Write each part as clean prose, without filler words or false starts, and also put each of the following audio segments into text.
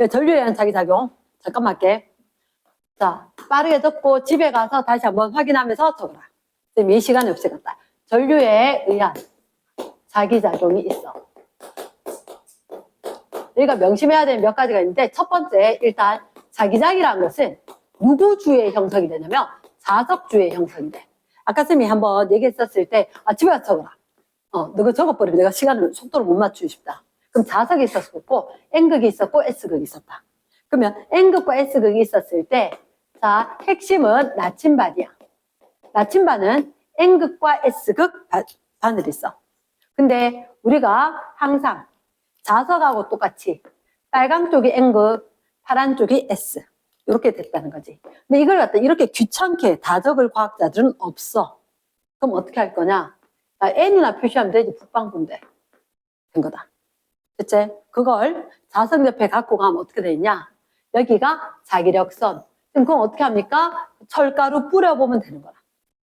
전류에 의한 자기작용. 잠깐만 할게. 자, 빠르게 듣고 집에 가서 다시 한번 확인하면서 적어라. 이 시간이 없어졌다. 전류에 의한 자기작용이 있어. 우리가 명심해야 되는 몇 가지가 있는데, 첫 번째, 일단 자기장이라는 것은 누구 주에 형성이 되냐면 자석주에 형성이 돼. 아까 쌤이 한번 얘기했었을 때, 집에 가서 적어라. 너가 적어버리면 내가 속도를 못 맞추고 싶다. 그럼 자석이 있었고, N극이 있었고, S극이 있었다. 그러면 N극과 S극이 있었을 때, 자, 핵심은 나침반이야. 나침반은 N극과 S극 바늘이 있어. 근데 우리가 항상 자석하고 똑같이 빨강 쪽이 N극, 파란 쪽이 S. 이렇게 됐다는 거지. 근데 이걸 갖다 이렇게 귀찮게 다 적을 과학자들은 없어. 그럼 어떻게 할 거냐? N이나 표시하면 되지. 북방분대. 된 거다. 그치? 그걸 자석 옆에 갖고 가면 어떻게 되냐? 여기가 자기력선. 그럼 그건 어떻게 합니까? 철가루 뿌려보면 되는 거라.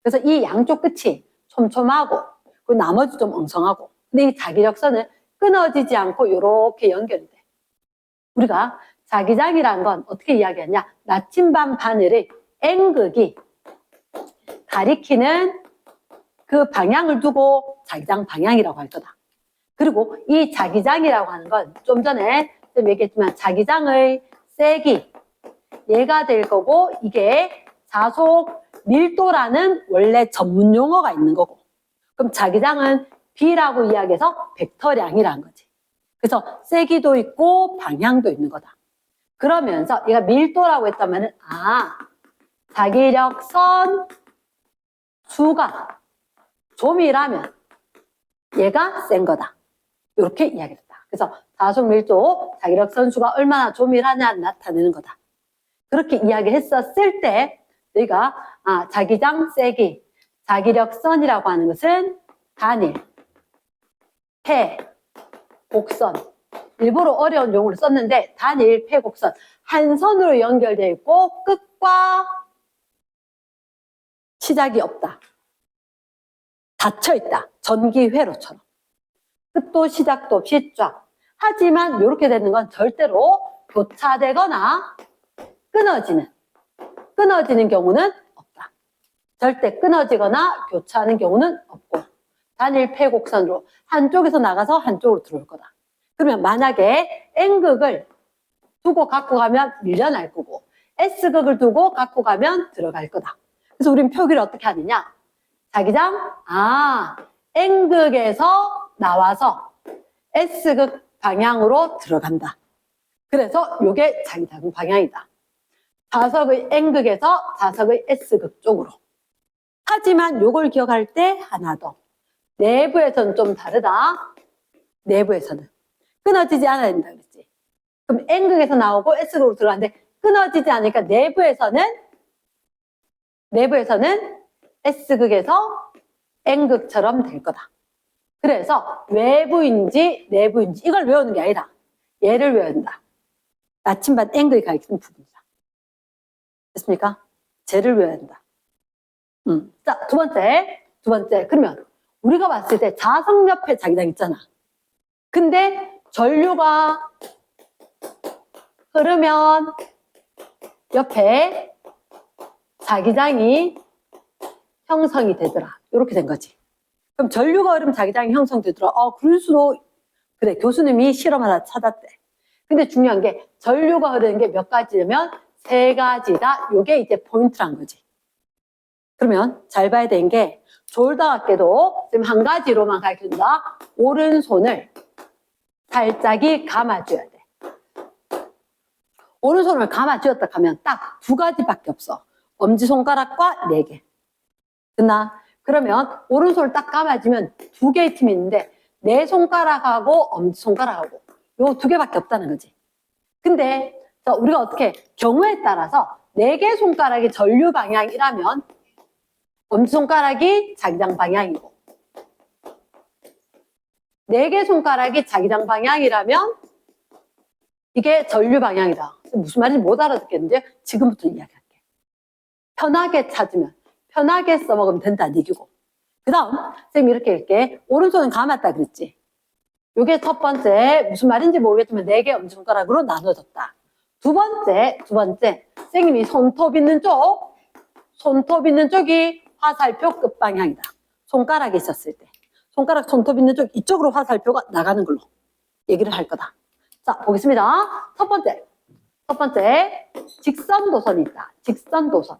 그래서 이 양쪽 끝이 촘촘하고, 그리고 나머지 좀 엉성하고. 근데 이 자기력선은 끊어지지 않고 이렇게 연결이 돼. 우리가 자기장이라는 건 어떻게 이야기하냐? 나침반 바늘의 N극이 가리키는 그 방향을 두고 자기장 방향이라고 할 거다. 그리고 이 자기장이라고 하는 건 좀 전에 얘기했지만 자기장의 세기, 얘가 될 거고, 이게 자속 밀도라는 원래 전문 용어가 있는 거고, 그럼 자기장은 B라고 이야기해서 벡터량이라는 거지. 그래서 세기도 있고 방향도 있는 거다. 그러면서 얘가 밀도라고 했다면은 자기력선 수가 조밀하면 얘가 센 거다. 이렇게 이야기했다. 그래서 자속 밀도, 자기력선 수가 얼마나 조밀하냐 나타내는 거다. 그렇게 이야기했었을 때 너희가 자기장 세기, 자기력선이라고 하는 것은 단일, 폐, 곡선. 일부러 어려운 용어를 썼는데 단일, 폐, 곡선. 한 선으로 연결되어 있고 끝과 시작이 없다. 닫혀있다. 전기회로처럼. 끝도 시작도 없이 쫙. 하지만 이렇게 되는 건 절대로 교차되거나 끊어지는 경우는 없다. 절대 끊어지거나 교차하는 경우는 없고 단일 폐곡선으로 한쪽에서 나가서 한쪽으로 들어올 거다. 그러면 만약에 N극을 두고 갖고 가면 밀려날 거고 S극을 두고 갖고 가면 들어갈 거다. 그래서 우린 표기를 어떻게 하느냐? 자기장, N극에서 나와서 S극 방향으로 들어간다. 그래서 이게 자기장 방향이다. 자석의 N극에서 자석의 S극 쪽으로. 하지만 이걸 기억할 때 하나 더. 내부에서는 좀 다르다. 내부에서는. 끊어지지 않아야 된다 그랬지. 그럼 N극에서 나오고 S극으로 들어가는데 끊어지지 않으니까 내부에서는 S극에서 N극처럼 될 거다. 그래서 외부인지 내부인지 이걸 외우는 게 아니다. 얘를 외워야 된다. 나침반 N극이 가리키는 부분이다. 됐습니까? 쟤를 외워야 된다. 자, 두 번째. 그러면 우리가 봤을 때 자석 옆에 자기장 있잖아. 근데 전류가 흐르면 옆에 자기장이 형성이 되더라. 이렇게 된 거지. 그럼 전류가 흐르면 자기장이 형성되더라. 그럴 수도, 그래, 교수님이 실험하다 찾았대. 근데 중요한 게 전류가 흐르는 게 몇 가지냐면 3가지다. 요게 이제 포인트란 거지. 그러면 잘 봐야 되는 게 졸다학계도 지금 한 가지로만 가르쳐준다. 오른손을 살짝이 감아줘야 돼. 오른손을 감아주었다 하면 딱 2가지밖에 없어. 엄지손가락과 4개. 됐나? 그러면 오른손을 딱 감아주면 2개의 틈이 있는데 내 손가락하고 엄지손가락하고 요 2개밖에 없다는 거지. 근데 우리가 어떻게 경우에 따라서 4개 손가락이 전류 방향이라면 엄지손가락이 자기장 방향이고 4개 손가락이 자기장 방향이라면 이게 전류 방향이다. 무슨 말인지 못 알아듣겠는데 지금부터 이야기할게. 편하게 찾으면 편하게 써먹으면 된다는 얘기고 그 다음 선생님이 이렇게 할게. 오른손은 감았다 그랬지. 요게 첫 번째, 무슨 말인지 모르겠지만 4개 엄지손가락으로 나눠졌다. 두 번째, 선생님이 손톱 있는 쪽이 화살표 끝방향이다. 손가락이 있었을 때. 손톱 있는 쪽 이쪽으로 화살표가 나가는 걸로 얘기를 할 거다. 자, 보겠습니다. 첫 번째, 직선도선이 있다. 직선도선.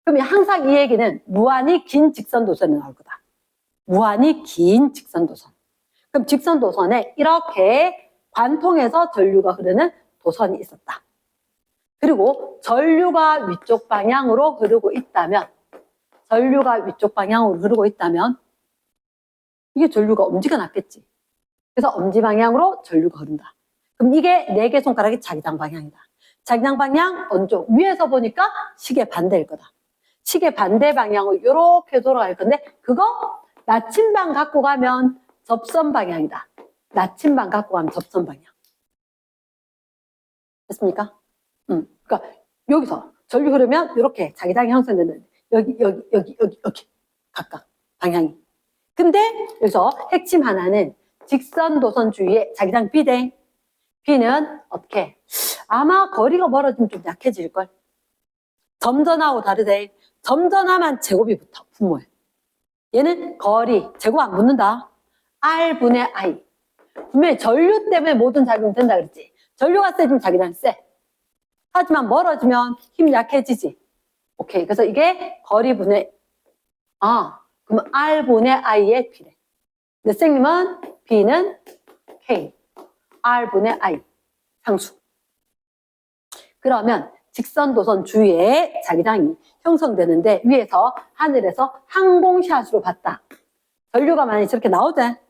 그럼 항상 이 얘기는 무한히 긴 직선도선이 나올 거다. 무한히 긴 직선도선. 그럼 직선도선에 이렇게 관통해서 전류가 흐르는 도선이 있었다. 그리고 전류가 위쪽 방향으로 흐르고 있다면 이게 전류가 엄지가 났겠지. 그래서 엄지 방향으로 전류가 흐른다. 그럼 이게 4개 손가락이 자기장 방향이다. 자기장 방향 어느 쪽? 위에서 보니까 시계 반대일 거다. 시계 반대 방향으로 이렇게 돌아갈 건데 그거 나침반 갖고 가면 접선 방향이다. 나침반 갖고 가면 접선 방향. 됐습니까? 그러니까 여기서 전류 흐르면 이렇게 자기장이 형성되는 여기 각각 방향이. 근데 여기서 핵심 하나는 직선 도선 주위에 자기장 B대. B는 어떻게? 아마 거리가 멀어지면 좀 약해질걸. 점전하고 다르대. 점전하면 제곱이 붙어, 분모에. 얘는 거리, 제곱 안 붙는다. R분의 I. 분명히 전류 때문에 모든 작용이 된다 그랬지. 전류가 세지면 자기장이 세. 하지만 멀어지면 힘 약해지지. 오케이. 그래서 이게 거리분의, 그러면 R분의 I의 B래. 근데 선생님은 B는 K. R분의 I. 상수. 그러면 직선도선 주위에 자기장이 형성되는데 위에서 하늘에서 항공샷으로 봤다. 전류가 많이 저렇게 나오대.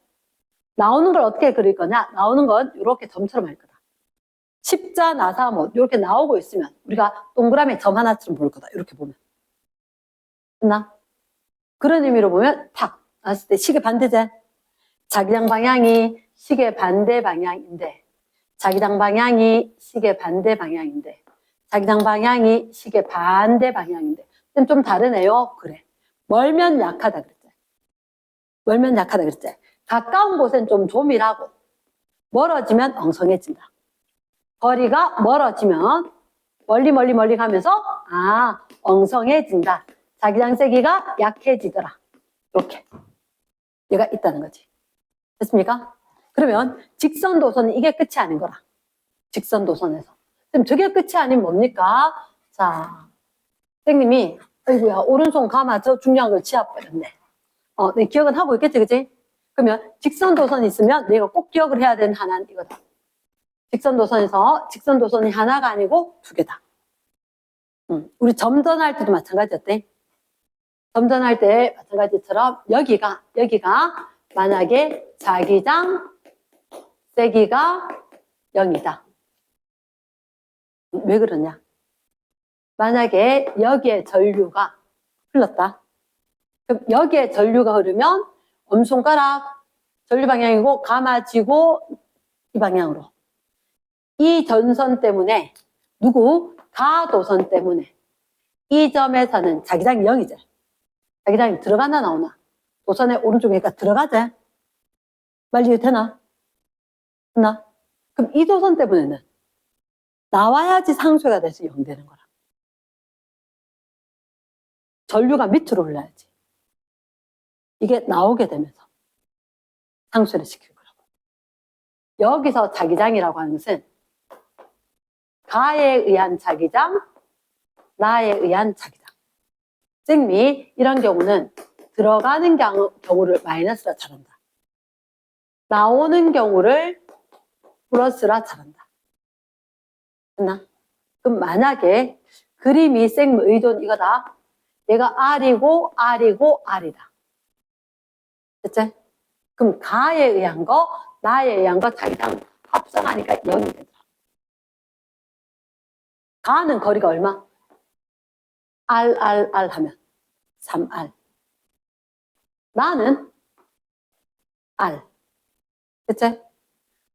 나오는 걸 어떻게 그릴 거냐? 나오는 건 이렇게 점처럼 할 거다. 십자, 나사, 이렇게 나오고 있으면 우리가 동그라미 점 하나처럼 볼 거다. 이렇게 보면. 됐나? 그런 의미로 보면 탁 나왔을 때 시계 반대제. 자기장 방향이 시계 반대 방향인데 자기장 방향이 시계 반대 방향인데 좀 다르네요. 그래. 멀면 약하다 그랬지. 가까운 곳엔 좀 조밀하고 멀어지면 엉성해진다. 거리가 멀어지면 멀리 가면서 엉성해진다. 자기장 세기가 약해지더라. 이렇게 얘가 있다는 거지. 됐습니까? 그러면 직선도선은 이게 끝이 아닌 거라. 직선도선에서. 그럼 저게 끝이 아닌 뭡니까? 자, 선생님이 아이고야 오른손 감아 저 중요한 걸 지워버렸네. 내 기억은 하고 있겠지, 그치? 그러면 직선도선이 있으면 내가 꼭 기억을 해야 되는 하나는 이거다. 직선도선이 하나가 아니고 2개다. 우리 점전할 때도 마찬가지였대. 점전할 때 마찬가지처럼 여기가 만약에 자기장 세기가 0이다. 왜 그러냐? 만약에 여기에 전류가 흘렀다. 그럼 여기에 전류가 흐르면 엄손가락 전류 방향이고 감아지고 이 방향으로. 이 전선 때문에 가도선 때문에 이 점에서는 자기장이 0이지. 자기장이 들어가나 나오나? 도선의 오른쪽이니까 들어가지? 말 이해되나? 됐나? 그럼 이 도선 때문에는 나와야지 상쇄가 돼서 0 되는 거라. 전류가 밑으로 흘러야지. 이게 나오게 되면서 상쇄를 시킬 거라고. 여기서 자기장이라고 하는 것은 가에 의한 자기장, 나에 의한 자기장. 선생님이 이런 경우는 들어가는 경우를 마이너스라 잘한다. 나오는 경우를 플러스라 잘한다. 됐나? 그럼 만약에 그림이 쌤 의도는 이거다. 얘가 R이고 R이다. 됐지? 그럼 가에 의한 거, 나에 의한 거 자기장 합성하니까 0이 되더라. 가는 거리가 얼마? R 하면 3R. 나는 R. 됐지?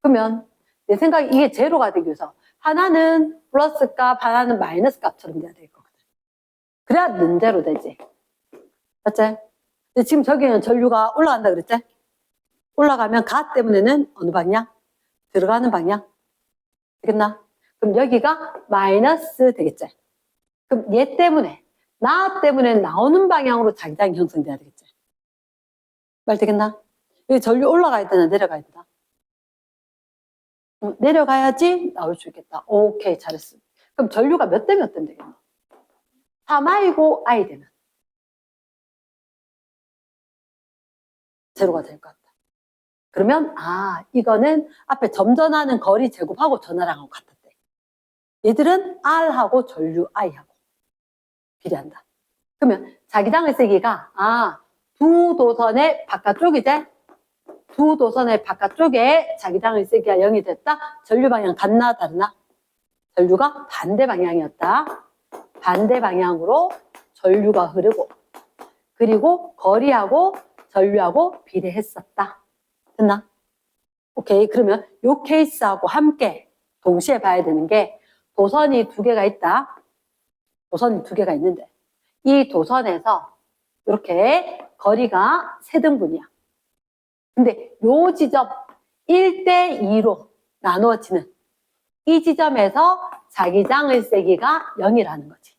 그러면 내 생각에 이게 제로가 되기 위해서 하나는 플러스 값, 하나는 마이너스 값처럼 돼야 될 거거든. 그래야 는제로 되지. 맞지? 근데 지금 저기는 전류가 올라간다 그랬지? 올라가면 가 때문에는 어느 방향? 들어가는 방향. 되겠나? 그럼 여기가 마이너스 되겠지? 그럼 얘 때문에, 나 때문에 나오는 방향으로 자기장이 형성돼야 되겠지? 말 되겠나? 여기 전류 올라가야 되나 내려가야 되나? 내려가야지 나올 수 있겠다. 오케이, 잘했어. 그럼 전류가 몇 대 몇 대면 되겠나? 3I고 I 되면 제로가 될 것 같다. 그러면 이거는 앞에 점전하는 거리 제곱하고 전화량하고 같았대. 얘들은 R하고 전류 I하고 비례한다. 그러면 자기장의 세기가 두 도선의 바깥쪽이지? 두 도선의 바깥쪽에 자기장의 세기가 0이 됐다. 전류 방향 같나 다르나? 전류가 반대 방향이었다. 반대 방향으로 전류가 흐르고 그리고 거리하고 전류하고 비례했었다. 됐나? 오케이. 그러면 요 케이스하고 함께 동시에 봐야 되는 게 도선이 두 개가 있다. 도선이 두 개가 있는데 이 도선에서 이렇게 거리가 3등분이야. 근데 요 지점 1대2로 나누어지는 이 지점에서 자기장의 세기가 0이라는 거지.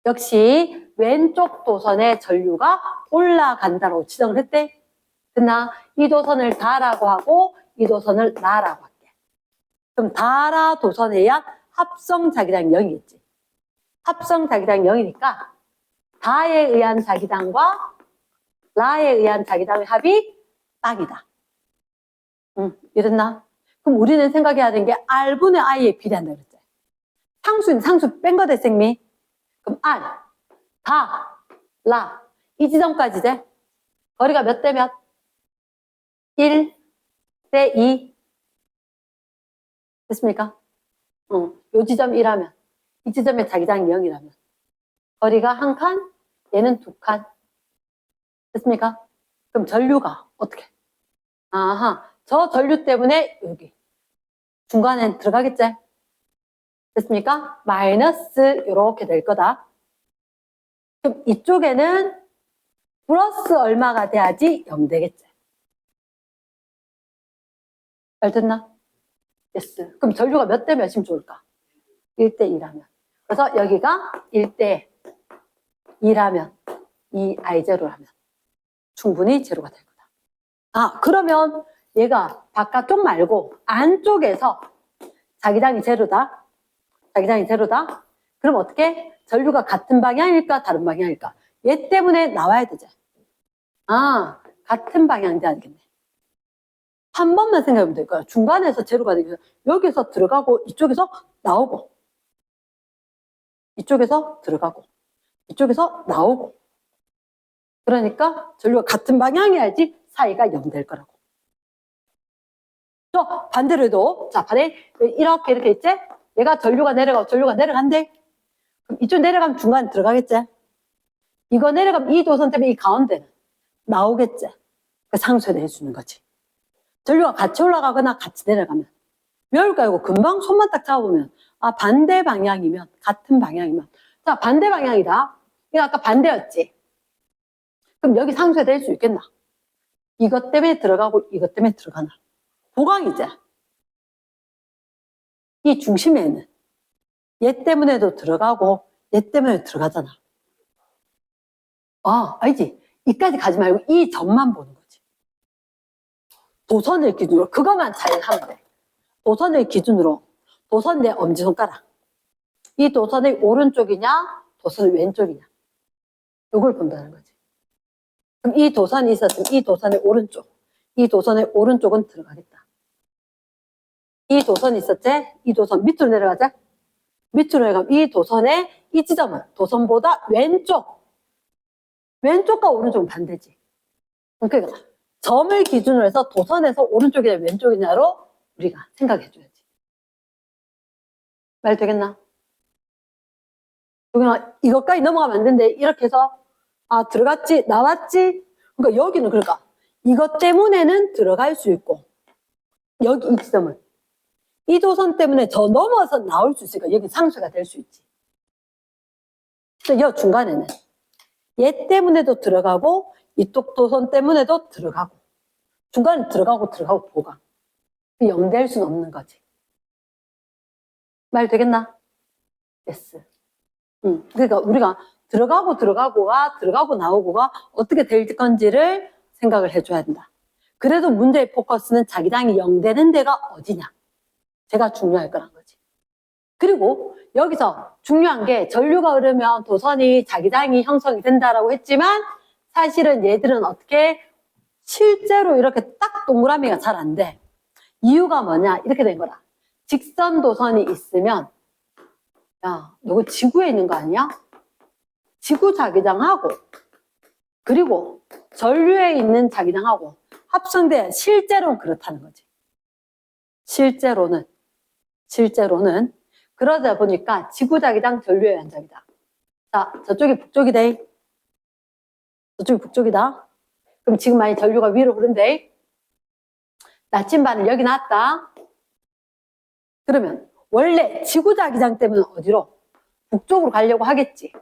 역시 왼쪽 도선의 전류가 올라간다고 지정을 했대. 그러나 이 도선을 다라고 하고 이 도선을 나라고 할게. 그럼 다라 도선에 의한 합성 자기장이 0이겠지. 합성 자기장이 0이니까 다에 의한 자기장과 라에 의한 자기장의 합이 빵이다. 이랬나? 그럼 우리는 생각해야 되는 게 R분의 I에 비례한다 그랬지. 상수인 상수 뺀 거대 생미. 그럼 R, 다, 라 이 지점까지 돼. 거리가 몇 대 몇? 1 대 2 됐습니까? 요 지점 1하면 이 지점에 자기장이 0이라면 거리가 한 칸, 얘는 두 칸. 됐습니까? 그럼 전류가 어떻게? 저 전류 때문에 여기 중간에 들어가겠지? 됐습니까? 마이너스 이렇게 될 거다. 그럼 이쪽에는 플러스 얼마가 돼야지 0 되겠지? 잘 됐나? yes. 그럼 전류가 몇 대 몇이면 좋을까? 1대 2라면. 그래서 여기가 1대 2라면 이 I0라면 충분히 제로가 될 거다. 그러면 얘가 바깥쪽 말고 안쪽에서 자기장이 제로다. 자기장이 제로다. 그럼 어떻게? 전류가 같은 방향일까? 다른 방향일까? 얘 때문에 나와야 되지. 같은 방향이 돼야겠네. 한 번만 생각하면 될 거야. 중간에서 제로가 되기 위해서 여기서 들어가고 이쪽에서 나오고 이쪽에서 들어가고 이쪽에서 나오고 그러니까 전류가 같은 방향이어야지 사이가 0 될 거라고. 또 반대로 해도 자 반대 이렇게 있지? 얘가 전류가 내려가고 전류가 내려간대. 그럼 이쪽 내려가면 중간에 들어가겠지? 이거 내려가면 이 도선 때문에 이 가운데는 나오겠지? 그 상쇄를 해주는 거지. 전류가 같이 올라가거나 같이 내려가면 외울까 이거 금방 손만 딱 잡아보면 반대 방향이면 같은 방향이면 자 반대 방향이다. 이거 아까 반대였지? 그럼 여기 상쇄될 수 있겠나? 이것 때문에 들어가고 이것 때문에 들어가나? 보강이지? 이 중심에는 얘 때문에도 들어가고 얘 때문에 들어가잖아. 알지? 이까지 가지 말고 이 점만 보는 거지. 도선을 기준으로 그것만 잘 하면 돼. 도선을 기준으로 도선 내 엄지손가락 이 도선의 오른쪽이냐 도선의 왼쪽이냐 이걸 본다는 거지. 그럼 이 도선이 있었으면 이 도선의 오른쪽 이 도선의 오른쪽은 들어가겠다. 이 도선이 있었지? 이 도선 밑으로 내려가자. 밑으로 내려가면 이 도선의 이 지점은 도선보다 왼쪽과 오른쪽은 반대지. 그러니까 점을 기준으로 해서 도선에서 오른쪽이냐 왼쪽이냐로 우리가 생각해 줘야지. 말 되겠나? 여기는 이것까지 넘어가면 안 되는데 이렇게 해서 들어갔지 나왔지. 그러니까 여기는 그러니까 이것 때문에는 들어갈 수 있고 여기 이 지점은 이 도선 때문에 저 넘어서 나올 수 있으니까 여기 상쇄가 될 수 있지. 이 중간에는 얘 때문에도 들어가고 이쪽 도선 때문에도 들어가고 중간에 들어가고 보강. 0 될 수는 없는 거지. 말 되겠나? yes. 그러니까 우리가 들어가고 나오고가 어떻게 될 건지를 생각을 해줘야 된다. 그래도 문제의 포커스는 자기장이 0 되는 데가 어디냐. 제가 중요할 거란 거지. 그리고 여기서 중요한 게 전류가 흐르면 도선이 자기장이 형성이 된다라고 했지만 사실은 얘들은 어떻게 실제로 이렇게 딱 동그라미가 잘 안 돼. 이유가 뭐냐? 이렇게 된 거라. 직선 도선이 있으면 야, 너 지구에 있는 거 아니야? 지구 자기장하고 그리고 전류에 있는 자기장하고 합성돼야 실제로는 그렇다는 거지. 실제로는 그러다 보니까 지구 자기장, 전류의 연장이다. 자, 저쪽이 북쪽이대. 저쪽이 북쪽이다. 그럼 지금 만약 전류가 위로 흐른대. 나침반을 여기 놨다. 그러면 원래 지구 자기장 때문에 어디로? 북쪽으로 가려고 하겠지.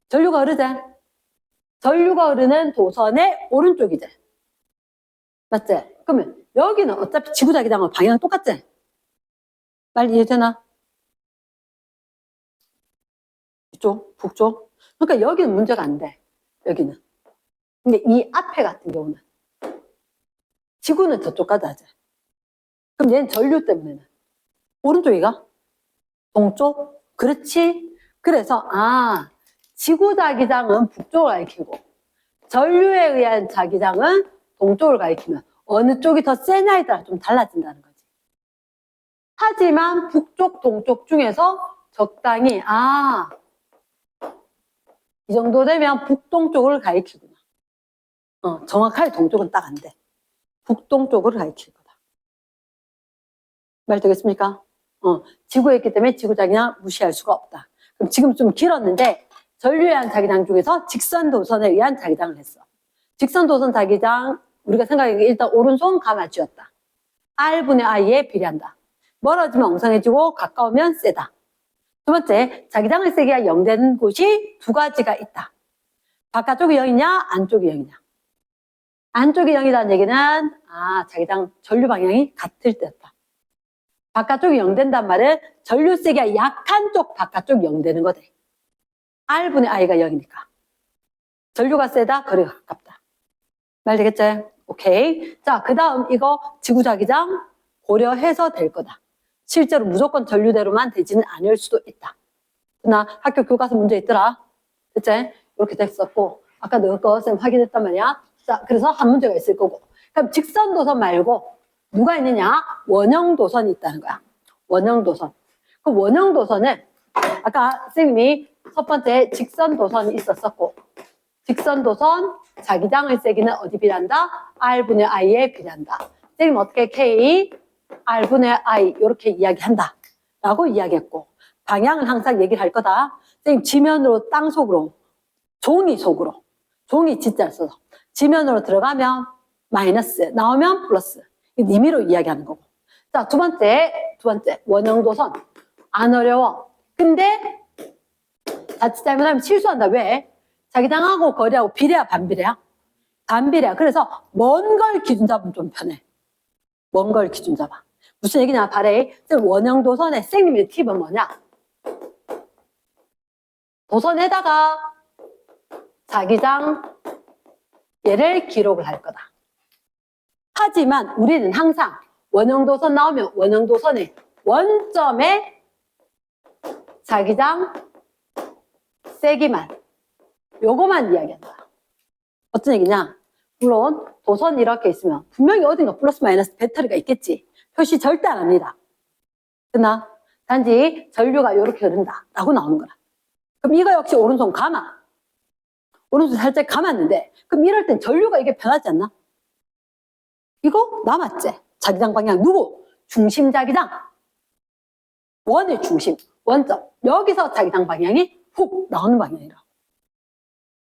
전류가 흐르자. 전류가 흐르는 도선의 오른쪽이지. 맞지? 그러면 여기는 어차피 지구 자기장하고 방향 똑같지? 말 이해되나? 이쪽, 북쪽. 그러니까 여기는 문제가 안 돼. 여기는. 근데 이 앞에 같은 경우는 지구는 저쪽까지 하지. 그럼 얘는 전류 때문에는 오른쪽이가? 동쪽? 그렇지? 그래서 지구 자기장은 북쪽을 가리키고 전류에 의한 자기장은 동쪽을 가리키면 어느 쪽이 더 세냐에 따라 좀 달라진다는 거지. 하지만 북쪽, 동쪽 중에서 적당히 이 정도 되면 북동쪽을 가리키구나. 정확하게 동쪽은 딱 안 돼. 북동쪽을 가리킬 거다. 말 되겠습니까? 지구에 있기 때문에 지구 자기장 무시할 수가 없다. 그럼 지금 좀 길었는데 전류에 의한 자기장 중에서 직선 도선에 의한 자기장을 했어. 직선 도선 자기장 우리가 생각하기에 일단 오른손 가마쥐였다. R분의 I에 비례한다. 멀어지면 엉성해지고 가까우면 세다. 두 번째, 자기장의 세기가 0 되는 곳이 두 가지가 있다. 바깥쪽이 0이냐 안쪽이 0이냐. 안쪽이 0이라는 얘기는 자기장 전류 방향이 같을 때였다. 바깥쪽이 0 된단 말은 전류 세기가 약한 쪽 바깥쪽이 0 되는 거대. R분의 I가 0이니까. 전류가 세다, 거리가 가깝다. 말 되겠지? 오케이. 자, 그 다음 이거 지구자기장 고려해서 될 거다. 실제로 무조건 전류대로만 되지는 않을 수도 있다. 나 학교 교과서 문제 있더라. 그치? 이렇게 됐었고, 아까 너 거 쌤 확인했단 말이야. 자, 그래서 한 문제가 있을 거고. 그럼 직선도선 말고 누가 있느냐? 원형도선이 있다는 거야. 원형도선. 그 원형도선은 아까 쌤이 첫 번째 직선도선이 있었었고, 직선도선 자기장의 세기는 어디 비례한다? R분의 I에 비례한다. 쌤이 어떻게 K, R분의 I 이렇게 이야기한다 라고 이야기했고, 방향은 항상 얘기를 할 거다. 쌤 지면으로 땅 속으로, 종이 속으로, 종이 G자를 써서 지면으로 들어가면 마이너스, 나오면 플러스. 임의로 이야기하는 거고. 자, 두 번째 원형도선. 안 어려워. 근데 자칫 잘못하면 실수한다. 왜? 자기장하고 거리하고 비례야 반비례야? 반비례야. 그래서 먼 걸 기준 잡으면 좀 편해. 먼 걸 기준 잡아. 무슨 얘기냐? 바래. 원형도선의 선생님의 팁은 뭐냐? 도선에다가 자기장 얘를 기록을 할 거다. 하지만 우리는 항상 원형도선 나오면 원형도선의 원점에 자기장 세기만 요거만 이야기한다. 어떤 얘기냐? 물론 도선 이렇게 있으면 분명히 어딘가 플러스 마이너스 배터리가 있겠지. 표시 절대 안 합니다. 그러나 단지 전류가 이렇게 흐른다 라고 나오는 거라. 그럼 이거 역시 오른손 감아. 오른손 살짝 감았는데 그럼 이럴 땐 전류가 이게 변하지 않나? 이거 남았지? 자기장 방향 누구? 중심 자기장. 원의 중심, 원점. 여기서 자기장 방향이 훅 나오는 방향이라.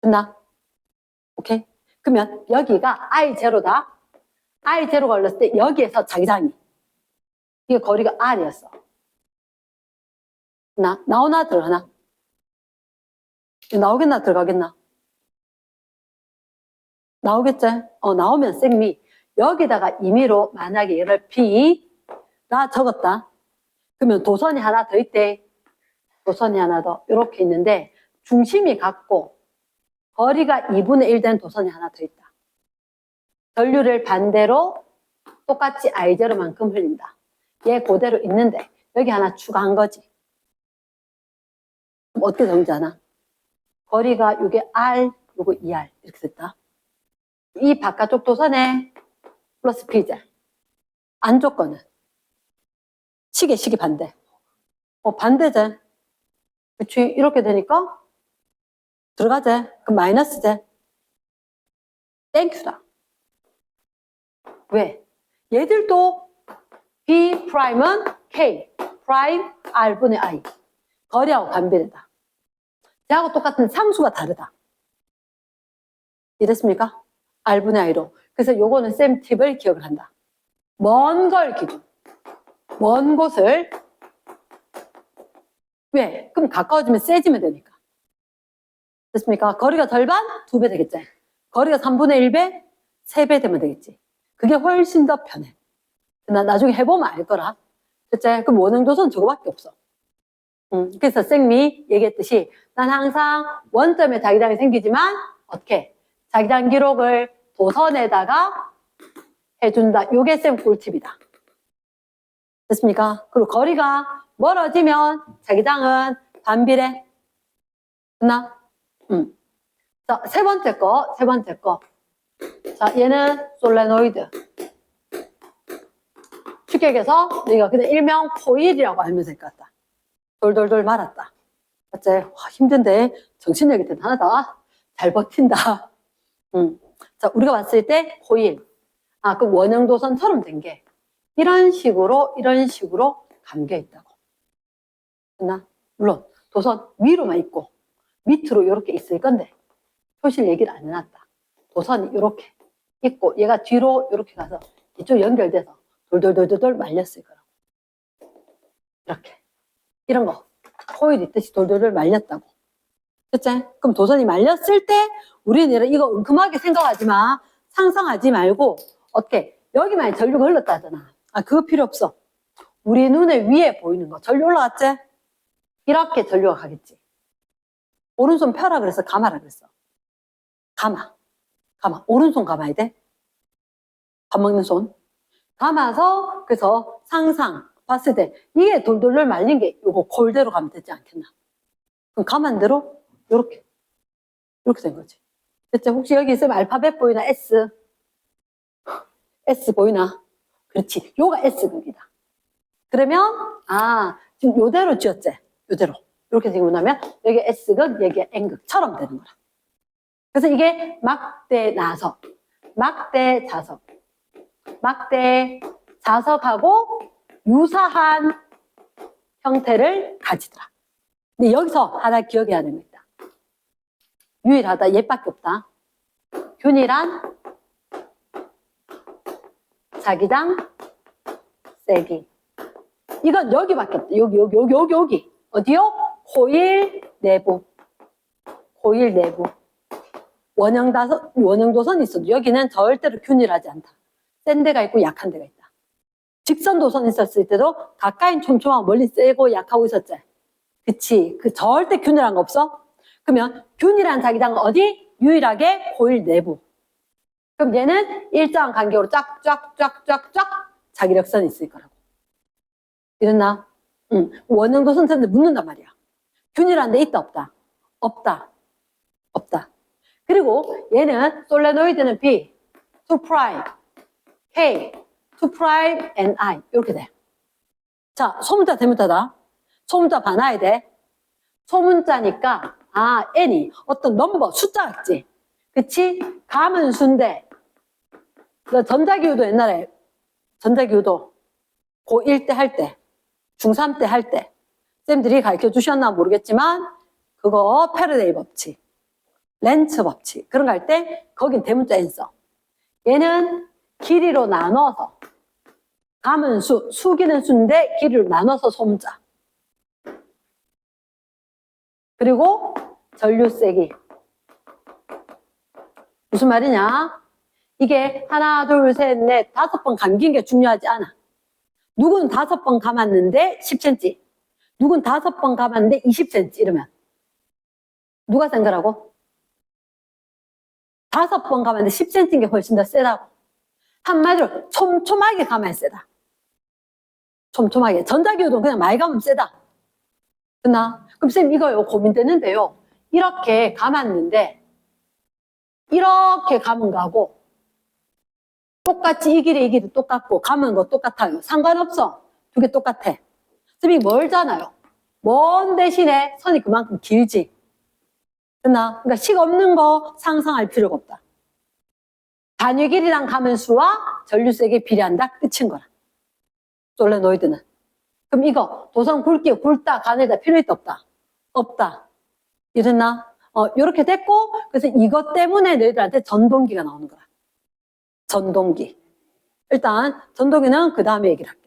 됐나? 오케이? 그러면 여기가 I0다. I0가 올랐을 때 여기에서 자기장이 이게 거리가 R이었어. 나오나 들어가나? 나오겠나 들어가겠나? 나오겠지? 나오면 쌤이 여기다가 임의로 만약에 얘를 B라 적었다. 그러면 도선이 하나 더 있대. 도선이 하나 더 이렇게 있는데 중심이 같고 거리가 2분의 1 된 도선이 하나 더 있다. 전류를 반대로 똑같이 I0만큼 흘린다. 얘 그대로 있는데 여기 하나 추가한 거지. 그럼 어떻게 정지하나? 거리가 요게 R, 요거 2R 이렇게 됐다. 이 바깥쪽 도선에 플러스 P제. 안쪽 거는 시계 반대. 반대제. 그치? 이렇게 되니까 들어가지. 그럼 마이너스제. 땡큐다. 왜? 얘들도 B 프라임은 K 프라임 R분의 I. 거리하고 반비례다. 쟤하고 똑같은 상수가 다르다. 이랬습니까? R분의 I로. 그래서 요거는 쌤 팁을 기억을 한다. 먼 걸 기준. 먼 곳을. 왜? 그럼 가까워지면 세지면 되니까. 됐습니까? 거리가 절반? 2배 되겠지. 거리가 3분의 1배? 3배 되면 되겠지. 그게 훨씬 더 편해. 나 나중에 해보면 알 거라. 그치? 그럼 원형도선 저거밖에 없어. 그래서 쌤이 얘기했듯이 난 항상 원점에 자기장이 생기지만 어떻게? 자기장 기록을 도선에다가 해준다. 요게 쌤 꿀팁이다. 됐습니까? 그리고 거리가 멀어지면 자기장은 반비례. 됐나? 자, 세 번째 거. 자, 얘는 솔레노이드. 쉽게 얘기해서 우리가 그냥 일명 코일이라고 알면 될 것 같다. 돌돌돌 말았다. 맞지? 와, 힘든데 정신력이 대단하다. 잘 버틴다. 자, 우리가 봤을 때 코일. 그 원형도선처럼 된 게 이런 식으로 감겨 있다고. 됐나? 물론 도선 위로만 있고 밑으로 이렇게 있을 건데 표시를 얘기를 안 해놨다. 도선이 이렇게 있고 얘가 뒤로 이렇게 가서 이쪽 연결돼서 돌돌돌돌 말렸을 거라고. 이렇게. 이런 거. 코일 있듯이 돌돌돌 말렸다고. 그치? 그럼 도선이 말렸을 때 우리는 이거 은큼하게 생각하지 마. 상상하지 말고 어떻게? 여기만 전류가 흘렀다 하잖아. 그거 필요 없어. 우리 눈에 위에 보이는 거. 전류 올라갔지? 이렇게 전류가 가겠지. 오른손 펴라 그래서 감아라 그랬어. 감아. 오른손 감아야 돼. 밥 먹는 손. 감아서 그래서 상상 봤을 때 이게 돌돌돌 말린 게 요거 골대로 가면 되지 않겠나. 그럼 감한 대로 요렇게 된 거지. 됐죠? 혹시 여기 있으면 알파벳 보이나? S 보이나? 그렇지. 요가 S극이다. 그러면 지금 요대로 지었지? 요대로. 이렇게 지고 나면 여기 S극, 여기 N극처럼 되는 거라. 그래서 이게 막대 나석, 막대 자석, 막대 자석하고 유사한 형태를 가지더라. 근데 여기서 하나 기억해야 되는 거 있다. 유일하다. 얘밖에 없다. 균일한 자기장 세기. 이건 여기밖에 없다. 여기. 어디요? 코일 내부. 원형도선이 있어도 여기는 절대로 균일하지 않다. 센 데가 있고 약한 데가 있다. 직선 도선이 있었을 때도 가까이 촘촘하고 멀리 세고 약하고 있었지. 그치. 절대 균일한 거 없어? 그러면 균일한 자기장은 어디? 유일하게 코일 내부. 그럼 얘는 일정한 간격으로 쫙 자기력선이 있을 거라고. 이랬나? 원형도선 선생님들 묻는단 말이야. 균일한 데 있다 없다? 없다. 그리고 얘는 솔레노이드는 B, 2 프라임, K, 2 프라임, and I 이렇게 돼. 자, 소문자 대문자다. 소문자 봐놔야 돼. 소문자니까 N이 어떤 넘버, 숫자 같지? 그치? 감은 수인데 전자기후도 옛날에 전자기후도 고1 때 할 때, 중3 때 할 때 쌤들이 가르쳐 주셨나 모르겠지만 그거 패러데이 법칙, 렌츠 법칙 그런 거 할 때 거긴 대문자 N 써. 얘는 길이로 나눠서 감은 수, 수기는 수인데 길이로 나눠서 소문자. 그리고 전류 세기. 무슨 말이냐? 이게 하나, 둘, 셋, 넷, 5번 감긴 게 중요하지 않아. 누구는 5번 감았는데 10cm. 누구는 5번 감았는데 20cm 이러면 누가 센 거라고? 5번 감았는데 10cm인 게 훨씬 더 세다고. 한마디로 촘촘하게 감아야 세다. 촘촘하게. 전자기호도 그냥 많이 감으면 세다. 됐나? 그럼 쌤 이거요 고민되는데요. 이렇게 감았는데 이렇게 감은 거하고 똑같이 이 길이 똑같고 감은 거 똑같아요. 상관없어. 두 개 똑같아. 쌤이 멀잖아요. 먼 대신에 선이 그만큼 길지. 됐나? 그러니까 식 없는 거 상상할 필요가 없다. 단위 길이랑 감은 수와 전류색이 비례한다. 끝인 거라. 솔레노이드는. 그럼 이거 도성 굵기 굵다 가늘다 필요 있다 없다? 없다. 이랬나? 요렇게 됐고 그래서 이것 때문에 너희들한테 전동기가 나오는 거야. 전동기. 일단 전동기는 그 다음에 얘기를 할게.